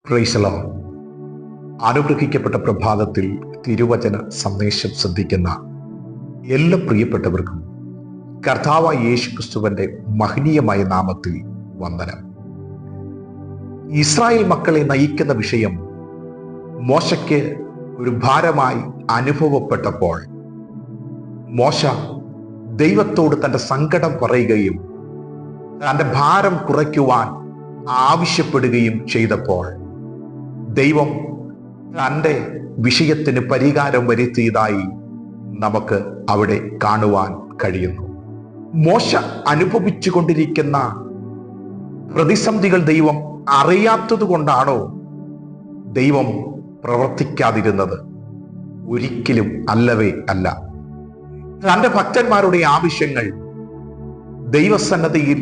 Price the Lord. അനുഗ്രഹിക്കപ്പെട്ട പ്രഭാതത്തിൽ തിരുവചന സന്ദേശം ശ്രദ്ധിക്കുന്ന എല്ലാ പ്രിയപ്പെട്ടവർക്കും കർത്താവായ യേശുക്രിസ്തുവിന്റെ മഹനീയമായ നാമത്തിൽ വന്ദനം. ഇസ്രായേൽ മക്കളെ നയിക്കുന്ന വിഷയം മോശയ്ക്ക് ഒരു ഭാരമായി അനുഭവപ്പെട്ടപ്പോൾ മോശ ദൈവത്തോട് തൻ്റെ സങ്കടം പറയുകയും തൻ്റെ ഭാരം കുറയ്ക്കുവാൻ ആവശ്യപ്പെടുകയും ചെയ്തപ്പോൾ ദൈവം തൻ്റെ വിഷയത്തിന് പരിഹാരം വരുത്തിയതായി നമുക്ക് അവിടെ കാണുവാൻ കഴിയുന്നു. മോശ അനുഭവിച്ചു കൊണ്ടിരിക്കുന്ന പ്രതിസന്ധികൾ ദൈവം അറിയാത്തത് കൊണ്ടാണോ ദൈവം പ്രവർത്തിക്കാതിരുന്നത്? ഒരിക്കലും അല്ലവേ അല്ല. തൻ്റെ ഭക്തന്മാരുടെ ആവശ്യങ്ങൾ ദൈവസന്നദ്ധിയിൽ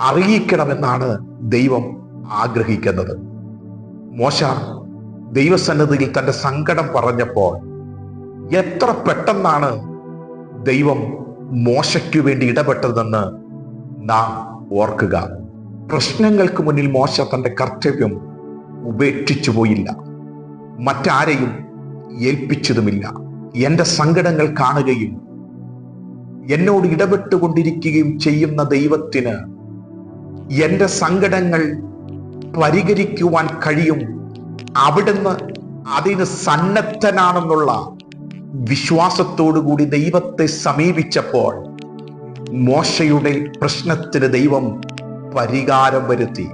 അറിയിക്കണമെന്നാണ് ദൈവം ആഗ്രഹിക്കുന്നത്. മോശ ദൈവസന്നിധിയിൽ തൻ്റെ സങ്കടം പറഞ്ഞപ്പോൾ എത്ര പെട്ടെന്നാണ് ദൈവം മോശയ്ക്കു വേണ്ടി ഇടപെട്ടതെന്ന് നാം ഓർക്കുക. പ്രശ്നങ്ങൾക്ക് മുന്നിൽ മോശ തൻ്റെ കർത്തവ്യം ഉപേക്ഷിച്ചു പോയില്ല, മറ്റാരെയും ഏൽപ്പിച്ചതുമില്ല. എൻ്റെ സങ്കടങ്ങൾ കാണുകയും എന്നോട് ഇടപെട്ടുകൊണ്ടിരിക്കുകയും ചെയ്യുന്ന ദൈവത്തിന് എൻ്റെ സങ്കടങ്ങൾ പരിഹരിക്കുവാൻ കഴിയും, അവിടുന്ന് അതിന് സന്നദ്ധനാണെന്നുള്ള വിശ്വാസത്തോടുകൂടി ദൈവത്തെ സമീപിച്ചപ്പോൾ മോശയുടെ പ്രശ്നത്തിന് ദൈവം പരിഹാരം വരുത്തി.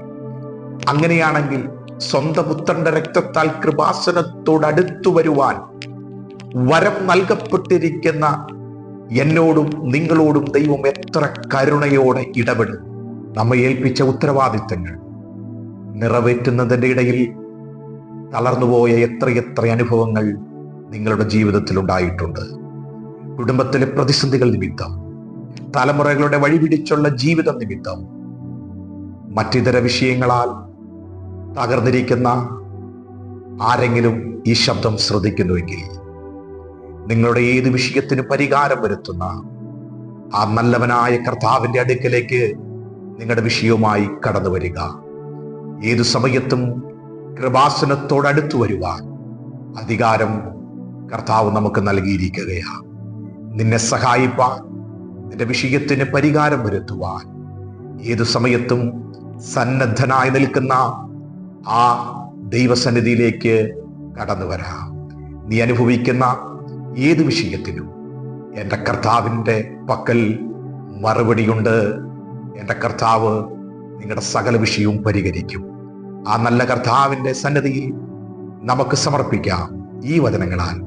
അങ്ങനെയാണെങ്കിൽ സ്വന്തം പുത്രന്റെ രക്തത്താൽ കൃപാസനത്തോടടുത്തു വരുവാൻ വരം നൽകപ്പെട്ടിരിക്കുന്ന എന്നോടും നിങ്ങളോടും ദൈവം എത്ര കരുണയോടെ ഇടപെടും. നമ്മെ ഏൽപ്പിച്ച ഉത്തരവാദിത്തങ്ങൾ നിറവേറ്റുന്നതിൻ്റെ ഇടയിൽ തളർന്നുപോയ എത്രയെത്ര അനുഭവങ്ങൾ നിങ്ങളുടെ ജീവിതത്തിൽ ഉണ്ടായിട്ടുണ്ട്. കുടുംബത്തിലെ പ്രതിസന്ധികൾ നിമിത്തം, തലമുറകളുടെ വഴിപിടിച്ചുള്ള ജീവിതം നിമിത്തം, മറ്റിതര വിഷയങ്ങളാൽ തകർന്നിരിക്കുന്ന ആരെങ്കിലും ഈ ശബ്ദം ശ്രദ്ധിക്കുന്നുവെങ്കിൽ നിങ്ങളുടെ ഏത് വിഷയത്തിന് പരിഹാരം വരുത്തുന്ന ആ നല്ലവനായ കർത്താവിൻ്റെ അടുക്കലേക്ക് നിങ്ങളുടെ വിഷയവുമായി കടന്നു വരിക. ഏതു സമയത്തും കൃപാസനത്തോടടുത്തു വരുവാൻ അധികാരം കർത്താവ് നമുക്ക് നൽകിയിരിക്കുകയാണ്. നിന്നെ സഹായിപ്പാൻ, നിന്റെ വിഷയത്തിന് പരിഹാരം വരുത്തുവാൻ ഏതു സമയത്തും സന്നദ്ധനായി നിൽക്കുന്ന ആ ദൈവസന്നിധിയിലേക്ക് കടന്നു വരാം. നീ അനുഭവിക്കുന്ന ഏത് വിഷയത്തിനും എൻ്റെ കർത്താവിൻ്റെ പക്കൽ മറുപടിയുണ്ട്. എൻ്റെ കർത്താവ് നിങ്ങളുടെ സകല വിഷയവും പരിഹരിക്കും. ആ നല്ല കർത്താവിൻ്റെ സന്നിധിയിൽ നമുക്ക് സമർപ്പിക്കാം. ഈ വചനങ്ങളാൽ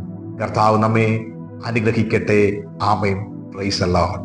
കർത്താവ് നമ്മെ അനുഗ്രഹിക്കട്ടെ. ആമേൻ. Praise the Lord.